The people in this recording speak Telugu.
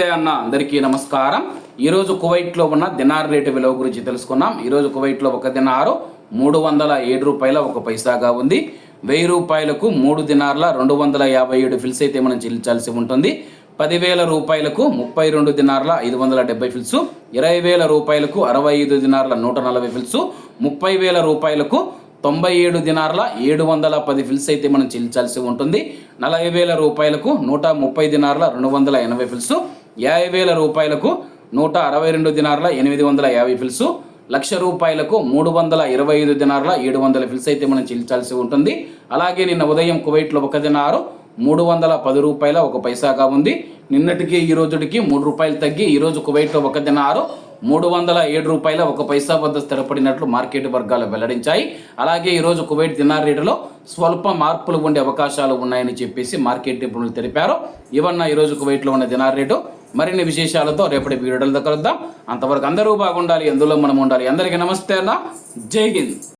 హాయ్ అన్న, అందరికీ నమస్కారం. ఈరోజు కువైట్లో ఉన్న దినార్ రేటు విలువ గురించి తెలుసుకున్నాం. ఈరోజు కువైట్లో ఒక దినారు 307 రూపాయల 1 పైసాగా ఉంది. 1000 రూపాయలకు 3 దినార్ల 257 ఫిల్స్ అయితే మనం చెల్లించాల్సి ఉంటుంది. 10,000 రూపాయలకు 32 దినార్ల 570 ఫిల్స్, 20,000 రూపాయలకు 65 దినార్ల 140 ఫిల్స్, 30,000 రూపాయలకు 97 దినార్ల 710 ఫిల్స్ అయితే మనం చెల్లించాల్సి ఉంటుంది. 40,000 రూపాయలకు 130 దినార్ల 280 ఫిల్స్, 50,000 రూపాయలకు 162 దినార్ల 850 ఫిల్స్, 1,00,000 రూపాయలకు 325 దినార్ల 700 ఫిల్స్ అయితే మనం చెల్లించాల్సి ఉంటుంది. అలాగే నిన్న ఉదయం కువైట్లో ఒక దినారు 310 రూపాయల 1 పైసాగా ఉంది. నిన్నటికి ఈ రోజుకి 3 రూపాయలు తగ్గి ఈరోజు కువైట్లో ఒక దినారు 307 రూపాయల 1 పైసా వద్ద స్థిరపడినట్లు మార్కెట్ వర్గాలు వెల్లడించాయి. అలాగే ఈరోజు కువైట్ దినార్ రేటులో స్వల్ప మార్పులు ఉండే అవకాశాలు ఉన్నాయని చెప్పేసి మార్కెట్ నిపుణులు తెలిపారు. ఇవన్న ఈరోజు కువైట్లో ఉన్న దినార్ రేటు. మరిన్ని విశేషాలతో రేపటి వీడియోలో కలుద్దాం. అంతవరకు అందరూ బాగుండాలి, అందులో మనం ఉండాలి. అందరికీ నమస్తే అన్న, జై హింద్.